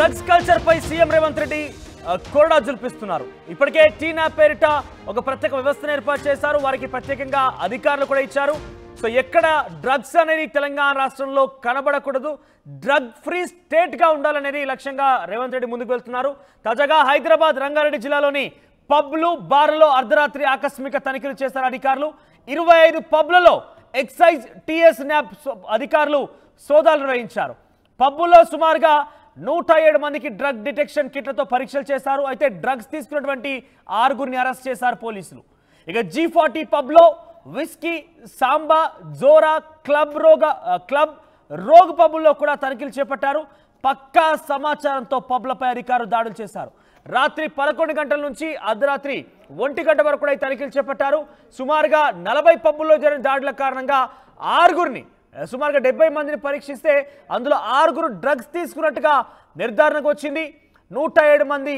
Drugs culture పై CM Revanth Reddy కొరడా జుల్పిస్తున్నారు. ఇప్పటికే టీనాప్ పేరిట ఒక ప్రత్యేక వ్యవస్థను ఏర్పాటు చేశారు. వారికి ప్రత్యేకంగా అధికారులు కూడా ఇచ్చారు. సో ఎక్కడ డ్రగ్స్ అనేది తెలంగాణ రాష్ట్రంలో కనబడకూడదు, డ్రగ్ ఫ్రీ స్టేట్ గా ఉండాలనేది లక్ష్యంగా రేవంత్ రెడ్డి ముందుకు వెళ్తున్నారు. తాజాగా హైదరాబాద్ రంగారెడ్డి జిల్లాలోని పబ్లు బార్లలో అర్ధరాత్రి ఆకస్మిక తనిఖీలు చేశారు అధికారులు. 25 పబ్లలో ఎక్సైజ్ టీఎస్ న్యాప్ అధికారులు సోదాలు నిర్వహించారు. పబ్బుల్లో సుమారుగా 107 మందికి డ్రగ్ డిటెక్షన్ కిట్లతో పరీక్షలు చేశారు. అయితే డ్రగ్స్ తీసుకున్నటువంటి 6గురిని అరెస్ట్ చేశారు పోలీసులు. ఇక G40 పబ్లో Whisky, Samba, Zora, Club Rogue పబ్బుల్లో కూడా తనిఖీలు చేపట్టారు. పక్కా సమాచారంతో పబ్లపై అధికారులు దాడులు చేశారు. రాత్రి 11 గంటల నుంచి అర్ధరాత్రి 1 గంట వరకు కూడా తనిఖీలు చేపట్టారు. సుమారుగా 40 పబ్బుల్లో జరిగిన దాడుల కారణంగా 6గురిని సుమారుగా 70 మందిని పరీక్షిస్తే అందులో 6గురు డ్రగ్స్ తీసుకున్నట్టుగా నిర్ధారణకు వచ్చింది. 107 మంది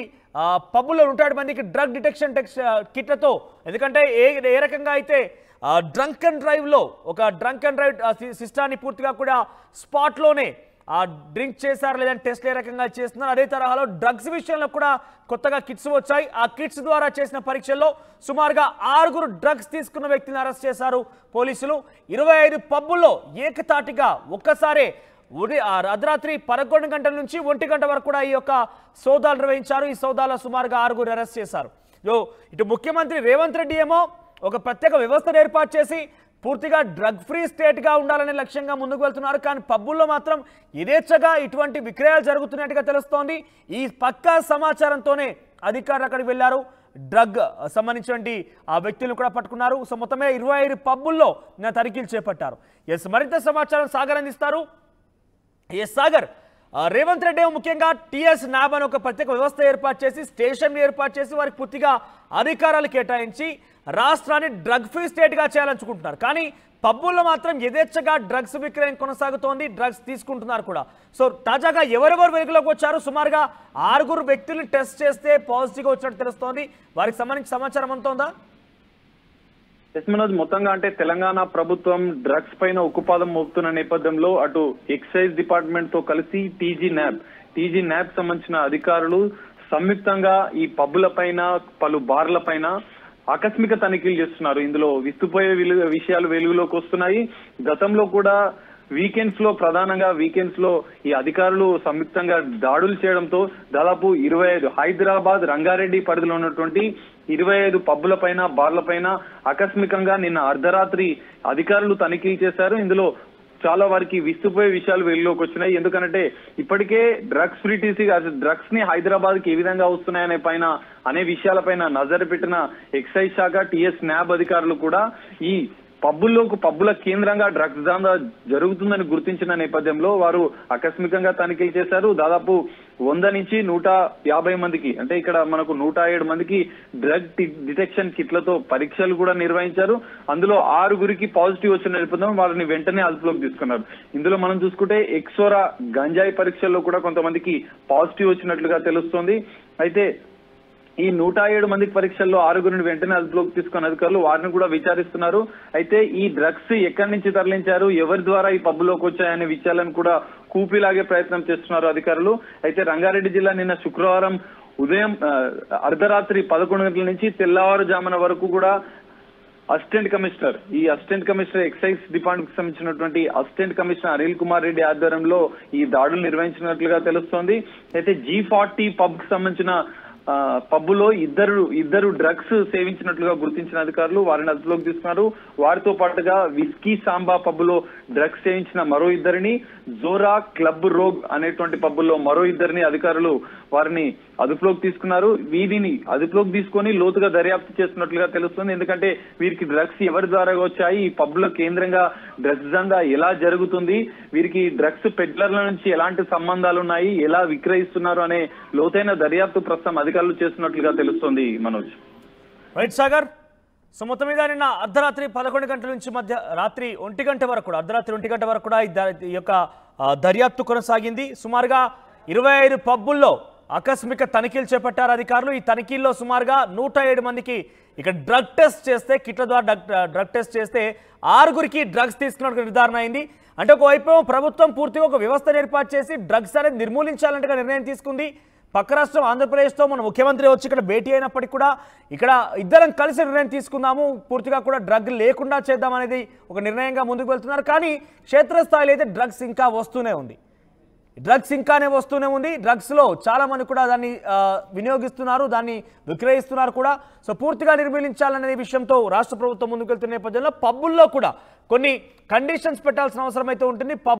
పబ్బుల్లో 107 మందికి డ్రగ్ డిటెక్షన్ కిట్లతో, ఎందుకంటే ఏ రకంగా అయితే డ్రంక్ అండ్ డ్రైవ్లో ఒక డ్రంక్ అండ్ డ్రైవ్ సిస్టాన్ని పూర్తిగా కూడా స్పాట్లోనే డ్రింక్ చేశారు లేదంటే టెస్ట్ ఏ రకంగా చేస్తున్నారు, అదే తరహాలో డ్రగ్స్ విషయంలో కూడా కొత్తగా కిట్స్ వచ్చాయి. ఆ కిట్స్ ద్వారా చేసిన పరీక్షల్లో సుమారుగా 6గురు డ్రగ్స్ తీసుకున్న వ్యక్తిని అరెస్ట్ చేశారు పోలీసులు. 25 పబ్బుల్లో ఏకతాటిగా ఒక్కసారే అర్ధరాత్రి 11 గంటల నుంచి 1 గంట వరకు కూడా ఈ యొక్క సోదాలు నిర్వహించారు. ఈ సోదాలో సుమారుగా 6గురు అరెస్ట్ చేశారు. ఇటు ముఖ్యమంత్రి రేవంత్ రెడ్డి ఏమో ఒక ప్రత్యేక వ్యవస్థను ఏర్పాటు చేసి పూర్తిగా డ్రగ్ ఫ్రీ స్టేట్గా ఉండాలనే లక్ష్యంగా ముందుకు వెళ్తున్నారు. కానీ పబ్బుల్లో మాత్రం యథేచ్ఛగా ఇటువంటి విక్రయాలు జరుగుతున్నట్టుగా తెలుస్తోంది. ఈ పక్కా సమాచారంతోనే అధికారులు అక్కడికి వెళ్లారు. డ్రగ్ సంబంధించినటువంటి ఆ వ్యక్తులను కూడా పట్టుకున్నారు. సో మొత్తమే 25 పబ్బుల్లో తనిఖీలు చేపట్టారు. మరింత సమాచారం సాగర్ అందిస్తారు. సాగర్, రేవంత్ రెడ్డి ముఖ్యంగా టీఎస్ న్యాబ్ అని ఒక ప్రత్యేక వ్యవస్థ ఏర్పాటు చేసి స్టేషన్ ఏర్పాటు చేసి వారికి పూర్తిగా అధికారాలు కేటాయించి రాష్ట్రాన్ని డ్రగ్ ఫ్రీ స్టేట్గా చేయాలనుకుంటున్నారు. కానీ పబ్బుల్లో మాత్రం యథేచ్ఛగా డ్రగ్స్ విక్రయం కొనసాగుతోంది, డ్రగ్స్ తీసుకుంటున్నారు కూడా. సో తాజాగా ఎవరెవరు వెలుగులోకి వచ్చారు? సుమారుగా 6గురు వ్యక్తులను టెస్ట్ చేస్తే పాజిటివ్గా వచ్చినట్టు తెలుస్తోంది. వారికి సంబంధించిన సమాచారం అంతా ఉందా? మనోజ్, మొత్తంగా అంటే తెలంగాణ ప్రభుత్వం డ్రగ్స్ పైన ఉక్కుపాదం మోపుతున్న నేపథ్యంలో అటు ఎక్సైజ్ డిపార్ట్మెంట్ తో కలిసి టీజీ న్యాబ్ సంబంధించిన అధికారులు సంయుక్తంగా ఈ పబ్బుల పైన పలు బార్ల పైన ఆకస్మిక తనిఖీలు చేస్తున్నారు. ఇందులో విస్తుపోయే విషయాలు వెలుగులోకి వస్తున్నాయి. గతంలో కూడా ప్రధానంగా వీకెండ్స్ లో ఈ అధికారులు సంయుక్తంగా దాడులు చేయడంతో దాదాపు 25 హైదరాబాద్ రంగారెడ్డి పరిధిలో ఉన్నటువంటి 25 పబ్బుల పైన బార్ల పైన ఆకస్మికంగా నిన్న అర్ధరాత్రి అధికారులు తనిఖీలు చేశారు. ఇందులో చాలా వారికి విస్తుపోయే విషయాలు వెలుగులోకి వచ్చినాయి. ఎందుకంటే ఇప్పటికే డ్రగ్స్ ఫ్రీ టీసీ డ్రగ్స్ ని హైదరాబాద్ కి ఏ విధంగా వస్తున్నాయనే విషయాలపైన నజరు పెట్టిన ఎక్సైజ్ శాఖ టీఎస్ న్యాబ్ అధికారులు కూడా ఈ పబ్బుల కేంద్రంగా డ్రగ్స్ దందా జరుగుతుందని గుర్తించిన నేపథ్యంలో వారు ఆకస్మికంగా తనిఖీలు చేశారు. దాదాపు 100 నుంచి 150 మందికి, అంటే ఇక్కడ మనకు 107 మందికి డ్రగ్ డిటెక్షన్ కిట్లతో పరీక్షలు కూడా నిర్వహించారు. అందులో 6గురికి పాజిటివ్ వచ్చిన నేపథ్యంలో వారిని వెంటనే అదుపులోకి తీసుకున్నారు. ఇందులో మనం చూసుకుంటే ఎక్సోరా గంజాయి పరీక్షల్లో కూడా కొంతమందికి పాజిటివ్ వచ్చినట్లుగా తెలుస్తోంది. అయితే ఈ 107 మందికి పరీక్షల్లో 6గురిని వెంటనే అదుపులోకి తీసుకున్న అధికారులు వారిని కూడా విచారిస్తున్నారు. అయితే ఈ డ్రగ్స్ ఎక్కడి నుంచి తరలించారు, ఎవరి ద్వారా ఈ పబ్బులోకి వచ్చాయనే విషయాలను కూడా కూపిలాగే ప్రయత్నం చేస్తున్నారు అధికారులు. అయితే రంగారెడ్డి జిల్లా నిన్న శుక్రవారం ఉదయం అర్ధరాత్రి 11 గంటల నుంచి తెల్లవారుజామున వరకు కూడా అసిస్టెంట్ కమిషనర్ ఎక్సైజ్ డిపార్ట్మెంట్ కి సంబంధించినటువంటి అసిస్టెంట్ కమిషనర్ అనిల్ కుమార్ రెడ్డి ఆధ్వర్యంలో ఈ దాడులు నిర్వహించినట్లుగా తెలుస్తోంది. అయితే G40 పబ్ కి సంబంధించిన పబ్బులో ఇద్దరు డ్రగ్స్ సేవించినట్లుగా గుర్తించిన అధికారులు వారిని అదుపులోకి తీసుకున్నారు. వారితో పాటుగా విస్కీ, సాంబా పబ్బులో డ్రగ్స్ సేవించిన మరో ఇద్దరిని, జోరా, క్లబ్ రోగ్ అనేటువంటి పబ్బుల్లో మరో ఇద్దరిని అధికారులు వారిని అదుపులోకి తీసుకున్నారు. వీరిని అదుపులోకి తీసుకొని లోతుగా దర్యాప్తు చేస్తున్నట్లుగా తెలుస్తుంది. ఎందుకంటే వీరికి డ్రగ్స్ ఎవరి ద్వారా వచ్చాయి, ఈ పబ్బుల కేంద్రంగా డ్రగ్స్ దందా ఎలా జరుగుతుంది, వీరికి డ్రగ్స్ పెడ్లర్ల నుంచి ఎలాంటి సంబంధాలు ఉన్నాయి, ఎలా విక్రయిస్తున్నారు అనే లోతైన దర్యాప్తు ప్రస్తుతం అధికారులు చేస్తున్నట్లుగా తెలుస్తోంది. మనోజ్, రైట్ సాగర్. సో మొత్తం మీద నిన్న అర్ధరాత్రి 11 గంటల నుంచి రాత్రి 1 గంట వరకు కూడా అర్ధరాత్రి 1 గంట వరకు కూడా ఈ యొక్క దర్యాప్తు కొనసాగింది. సుమారుగా 25 పబ్బుల్లో ఆకస్మిక తనిఖీలు చేపట్టారు అధికారులు. ఈ తనిఖీల్లో సుమారుగా 107 మందికి ఇక డ్రగ్ టెస్ట్ చేస్తే కిట్ల ద్వారా డ్రగ్ టెస్ట్ చేస్తే 6గురికి డ్రగ్స్ తీసుకున్నట్టు నిర్ధారణ అయింది. అంటే ఒకవైపు ప్రభుత్వం పూర్తిగా ఒక వ్యవస్థను ఏర్పాటు చేసి డ్రగ్స్ అనేది నిర్మూలించాలంటే నిర్ణయం తీసుకుంది. పక్క రాష్ట్రం ఆంధ్రప్రదేశ్తో మన ముఖ్యమంత్రి వచ్చి ఇక్కడ భేటీ అయినప్పటికీ కూడా ఇక్కడ ఇద్దరం కలిసి నిర్ణయం తీసుకుందాము, పూర్తిగా కూడా డ్రగ్ లేకుండా చేద్దామనేది ఒక నిర్ణయంగా ముందుకు వెళ్తున్నారు. కానీ క్షేత్రస్థాయిలో అయితే డ్రగ్స్ ఇంకా వస్తూనే ఉంది. డ్రగ్స్లో చాలా మంది కూడా దాన్ని వినియోగిస్తున్నారు, దాన్ని విక్రయిస్తున్నారు కూడా. సో పూర్తిగా నిర్మూలించాలనే విషయంతో రాష్ట్ర ప్రభుత్వం ముందుకు వెళ్తున్న నేపథ్యంలో పబ్బుల్లో కూడా కొన్ని కండిషన్స్ పెట్టాల్సిన అవసరం అయితే ఉంటుంది.